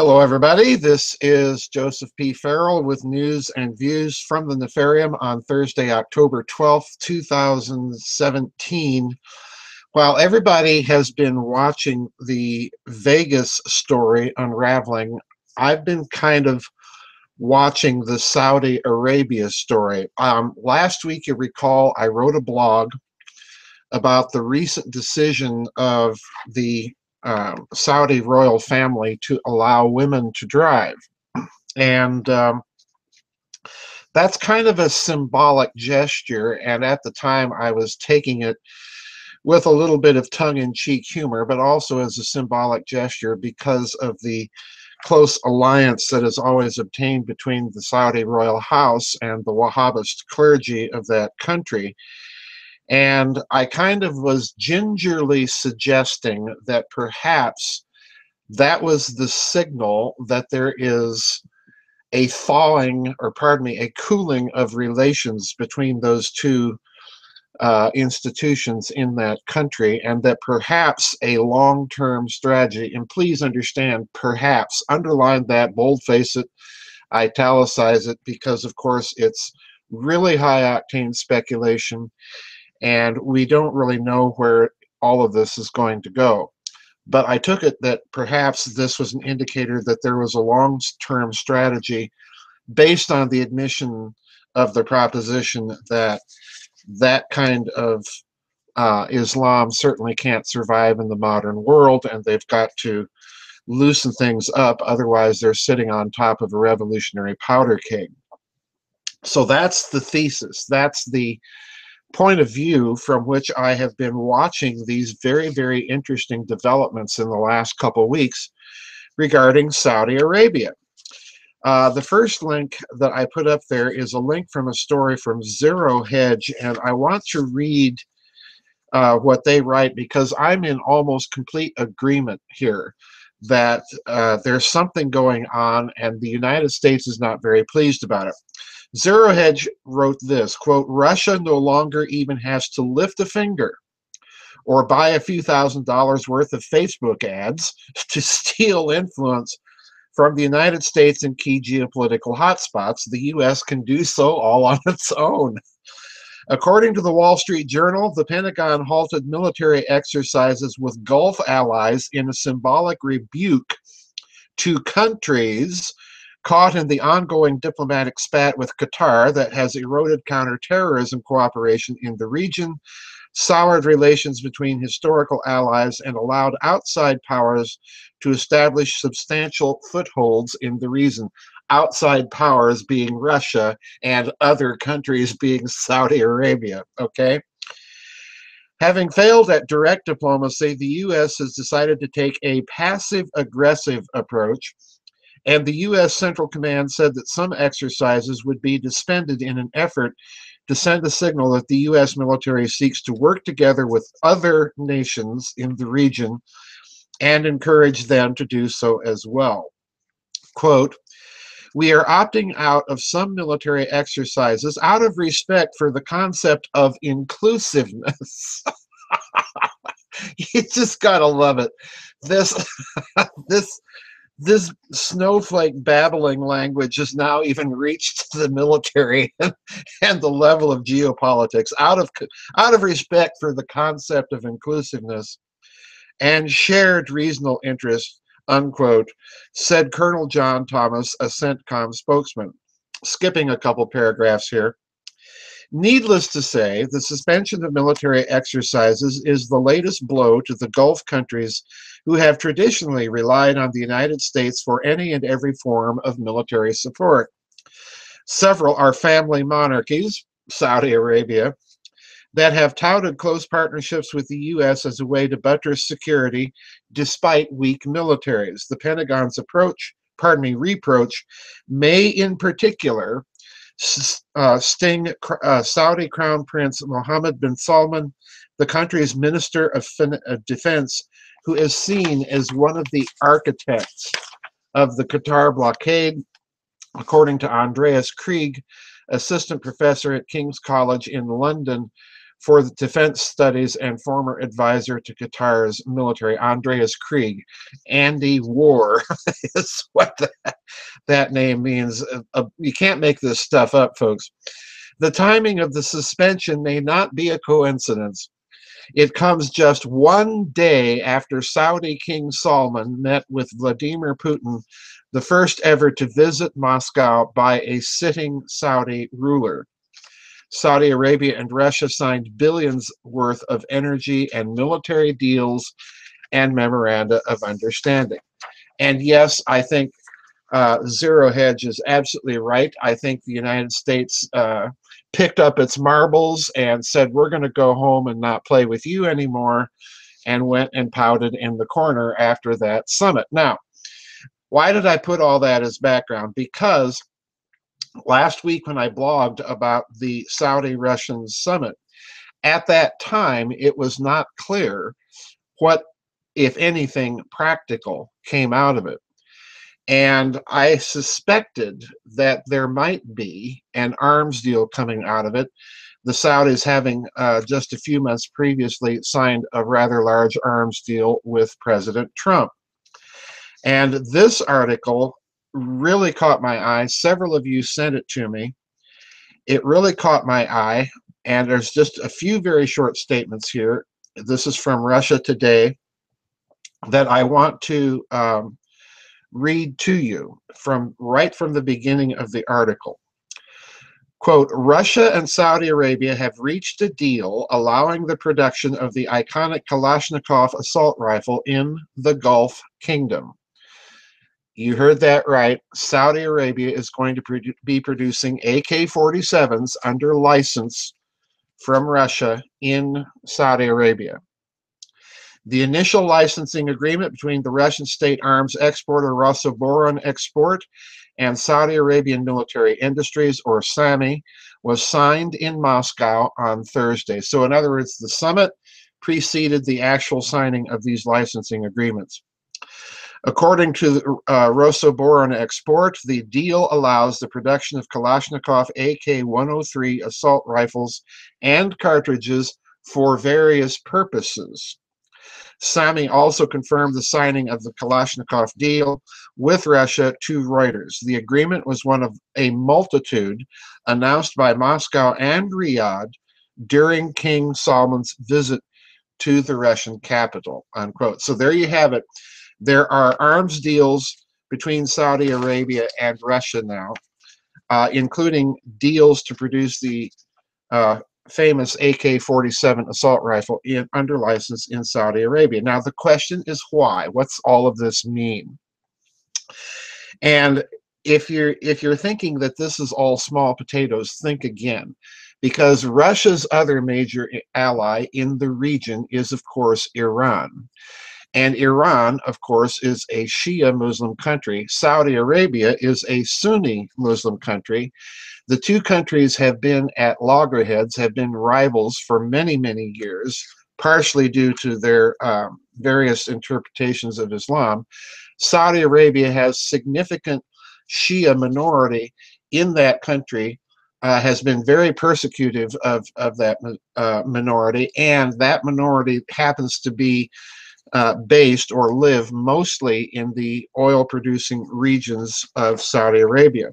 Hello, everybody. This is Joseph P. Farrell with news and views from the Nefarium on Thursday, October 12th, 2017. While everybody has been watching the Vegas story unraveling, I've been kind of watching the Saudi Arabia story. Last week, you recall, I wrote a blog about the recent decision of the Saudi royal family to allow women to drive. And that's kind of a symbolic gesture. And at the time, I was taking it with a little bit of tongue-in-cheek humor, but also as a symbolic gesture because of the close alliance that is always obtained between the Saudi royal house and the Wahhabist clergy of that country. And I kind of was gingerly suggesting that perhaps that was the signal that there is a thawing, or pardon me, a cooling of relations between those two institutions in that country, and that perhaps a long-term strategy, and please understand, perhaps, underline that, boldface it, italicize it, because of course it's really high-octane speculation, and we don't really know where all of this is going to go. But I took it that perhaps this was an indicator that there was a long-term strategy based on the admission of the proposition that that kind of Islam certainly can't survive in the modern world, and they've got to loosen things up, otherwise they're sitting on top of a revolutionary powder keg. So that's the thesis. That's the point of view from which I have been watching these very, very interesting developments in the last couple of weeks regarding Saudi Arabia. The first link that I put up there is a link from a story from Zero Hedge, and I want to read what they write because I'm in almost complete agreement here that there's something going on and the United States is not very pleased about it. Zero Hedge wrote this, quote, "Russia no longer even has to lift a finger or buy a few $1,000s worth of Facebook ads to steal influence from the United States in key geopolitical hotspots. The U.S. can do so all on its own." According to the Wall Street Journal, the Pentagon halted military exercises with Gulf allies in a symbolic rebuke to countries caught in the ongoing diplomatic spat with Qatar that has eroded counterterrorism cooperation in the region, soured relations between historical allies, and allowed outside powers to establish substantial footholds in the region. Outside powers being Russia and other countries being Saudi Arabia, okay? Having failed at direct diplomacy, the U.S. has decided to take a passive-aggressive approach, and the U.S. Central Command said that some exercises would be suspended in an effort to send a signal that the U.S. military seeks to work together with other nations in the region and encourage them to do so as well. Quote, "We are opting out of some military exercises out of respect for the concept of inclusiveness." You just gotta love it. This, this, this snowflake babbling language has now even reached the military and the level of geopolitics. Out of respect for the concept of inclusiveness and shared regional interest, unquote, said Colonel John Thomas, a CENTCOM spokesman. Skipping a couple paragraphs here. Needless to say, the suspension of military exercises is the latest blow to the Gulf countries who have traditionally relied on the United States for any and every form of military support. Several are family monarchies, Saudi Arabia, that have touted close partnerships with the U.S. as a way to buttress security despite weak militaries. The Pentagon's reproach may in particular sting Saudi Crown Prince Mohammed bin Salman, the country's Minister of Defense, who is seen as one of the architects of the Qatar blockade, according to Andreas Krieg, assistant professor at King's College in London, for the defense studies and former advisor to Qatar's military, Andreas Krieg. Andy War is what that name means. You can't make this stuff up, folks. The timing of the suspension may not be a coincidence. It comes just one day after Saudi King Salman met with Vladimir Putin, the first ever to visit Moscow by a sitting Saudi ruler. Saudi Arabia and Russia signed billions worth of energy and military deals and memoranda of understanding. And yes, I think Zero Hedge is absolutely right. I think the United States picked up its marbles and said, we're going to go home and not play with you anymore, and went and pouted in the corner after that summit. Now, why did I put all that as background? Because last week when I blogged about the Saudi-Russian summit, at that time, it was not clear what, if anything, practical came out of it. And I suspected that there might be an arms deal coming out of it. The Saudis having just a few months previously signed a rather large arms deal with President Trump. And this article really caught my eye. Several of you sent it to me. It really caught my eye. And there's just a few very short statements here. This is from Russia Today that I want to read to you right from the beginning of the article. Quote, Russia and Saudi Arabia have reached a deal allowing the production of the iconic Kalashnikov assault rifle in the Gulf Kingdom. You heard that right. Saudi Arabia is going to be producing AK-47s under license from Russia in Saudi Arabia. The initial licensing agreement between the Russian state arms exporter Russo-Saudi Export and Saudi Arabian Military Industries, or SAMI, was signed in Moscow on Thursday. So in other words, the summit preceded the actual signing of these licensing agreements. According to Russo-Saudi Export, the deal allows the production of Kalashnikov AK-103 assault rifles and cartridges for various purposes. SAMI also confirmed the signing of the Kalashnikov deal with Russia to Reuters. The agreement was one of a multitude announced by Moscow and Riyadh during King Salman's visit to the Russian capital, unquote. So there you have it. There are arms deals between Saudi Arabia and Russia now, including deals to produce the famous AK-47 assault rifle under license in Saudi Arabia. Now the question is why? What's all of this mean? And if you're thinking that this is all small potatoes, think again, because Russia's other major ally in the region is, of course, Iran. And Iran, of course, is a Shia Muslim country. Saudi Arabia is a Sunni Muslim country. The two countries have been at loggerheads, have been rivals for many, many years, partially due to their various interpretations of Islam. Saudi Arabia has significant Shia minority in that country, has been very persecutive of that minority, and that minority happens to be based or live mostly in the oil-producing regions of Saudi Arabia.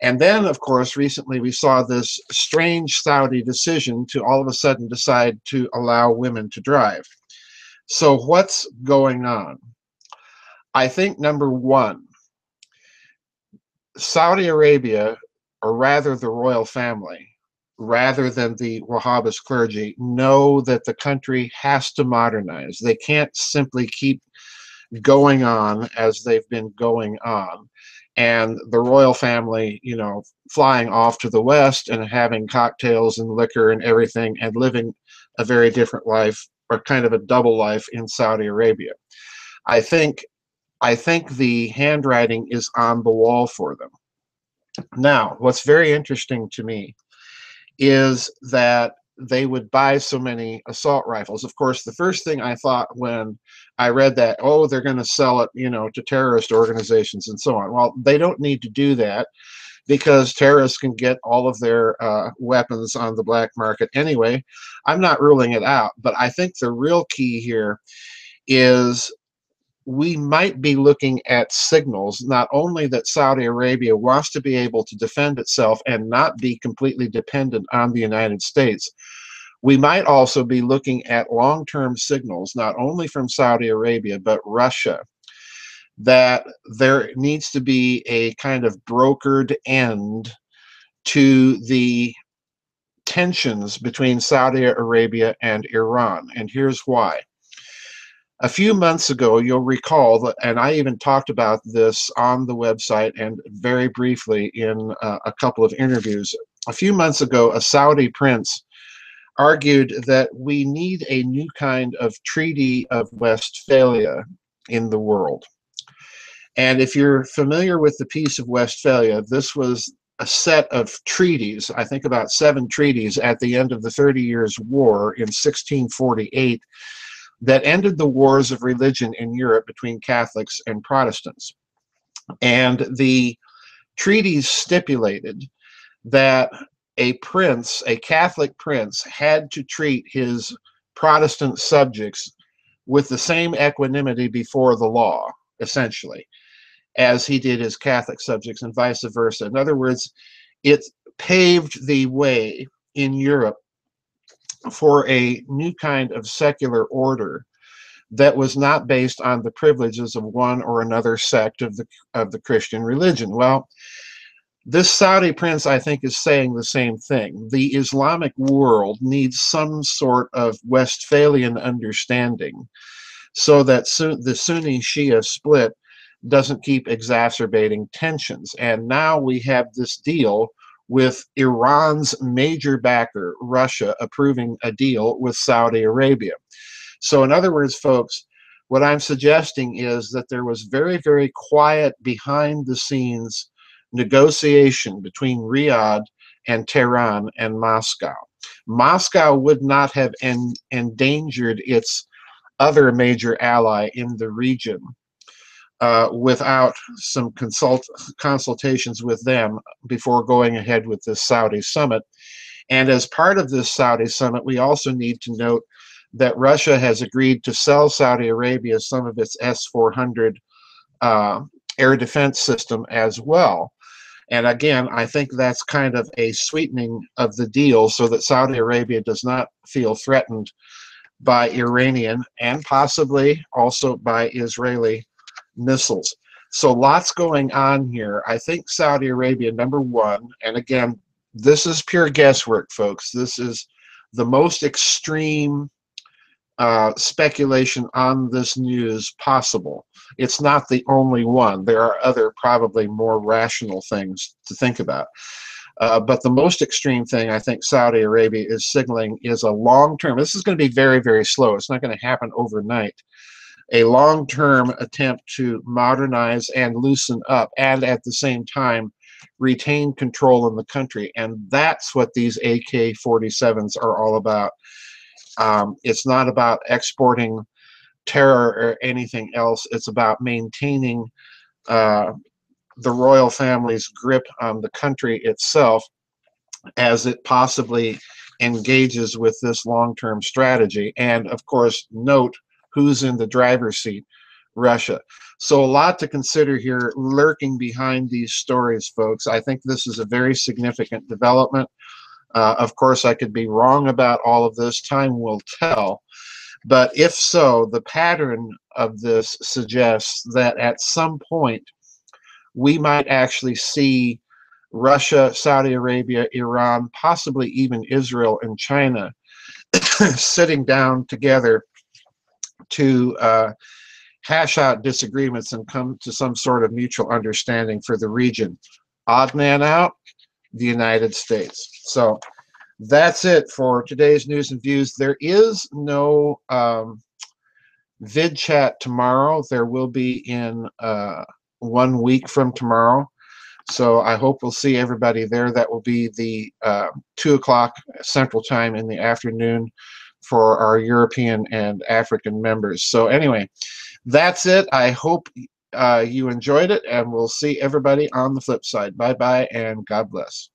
And then, of course, recently we saw this strange Saudi decision to all of a sudden decide to allow women to drive. So what's going on? I think, number one, Saudi Arabia, or rather the royal family, rather than the Wahhabist clergy, know that the country has to modernize. They can't simply keep going on as they've been going on. And the royal family, you know, flying off to the West and having cocktails and liquor and everything and living a very different life, or kind of a double life, in Saudi Arabia. I think the handwriting is on the wall for them. Now, what's very interesting to me is that they would buy so many assault rifles. Of course, the first thing I thought when I read that, oh, they're going to sell it, you know, to terrorist organizations and so on. Well, they don't need to do that. because terrorists can get all of their weapons on the black market anyway. I'm not ruling it out, but I think the real key here is we might be looking at signals, not only that Saudi Arabia wants to be able to defend itself and not be completely dependent on the United States. We might also be looking at long-term signals, not only from Saudi Arabia, but Russia, that there needs to be a kind of brokered end to the tensions between Saudi Arabia and Iran. And here's why. A few months ago, you'll recall that, and I even talked about this on the website and very briefly in a couple of interviews. A few months ago, a Saudi prince argued that we need a new kind of Treaty of Westphalia in the world. And if you're familiar with the Peace of Westphalia, this was a set of treaties, I think about 7 treaties at the end of the 30 Years' War in 1648, that ended the wars of religion in Europe between Catholics and Protestants. And the treaties stipulated that a prince, a Catholic prince, had to treat his Protestant subjects with the same equanimity before the law, essentially, as he did his Catholic subjects, and vice versa. In other words, it paved the way in Europe for a new kind of secular order that was not based on the privileges of one or another sect of the Christian religion. Well, this Saudi prince, I think, is saying the same thing. The Islamic world needs some sort of Westphalian understanding so that the Sunni-Shia split doesn't keep exacerbating tensions. And now we have this deal with Iran's major backer, Russia, approving a deal with Saudi Arabia. So in other words, folks, what I'm suggesting is that there was very, very quiet behind the scenes negotiation between Riyadh and Tehran and Moscow. Moscow would not have endangered its other major ally in the region without some consultations with them before going ahead with this Saudi summit. And as part of this Saudi summit, we also need to note that Russia has agreed to sell Saudi Arabia some of its S-400 air defense system as well. And again, I think that's kind of a sweetening of the deal so that Saudi Arabia does not feel threatened by Iranian and possibly also by Israeli missiles. So lots going on here. I think Saudi Arabia, number one, and again, this is pure guesswork, folks. This is the most extreme speculation on this news possible. It's not the only one. There are other probably more rational things to think about. But the most extreme thing I think Saudi Arabia is signaling is a long-term, this is going to be very, very slow. It's not going to happen overnight. A long-term attempt to modernize and loosen up and at the same time retain control in the country. And that's what these AK-47s are all about. It's not about exporting terror or anything else. It's about maintaining the royal family's grip on the country itself as it possibly engages with this long-term strategy. And of course, note who's in the driver's seat: Russia. So a lot to consider here lurking behind these stories, folks. I think this is a very significant development. Of course, I could be wrong about all of this. Time will tell. But if so, the pattern of this suggests that at some point we might actually see Russia, Saudi Arabia, Iran, possibly even Israel and China sitting down together to hash out disagreements and come to some sort of mutual understanding for the region. Odd man out, the United States. So that's it for today's news and views. There is no vid chat tomorrow. There will be in 1 week from tomorrow. So I hope we'll see everybody there. That will be the 2 o'clock Central Time in the afternoon for our European and African members. So anyway, that's it. I hope you enjoyed it, and we'll see everybody on the flip side. Bye-bye, and God bless.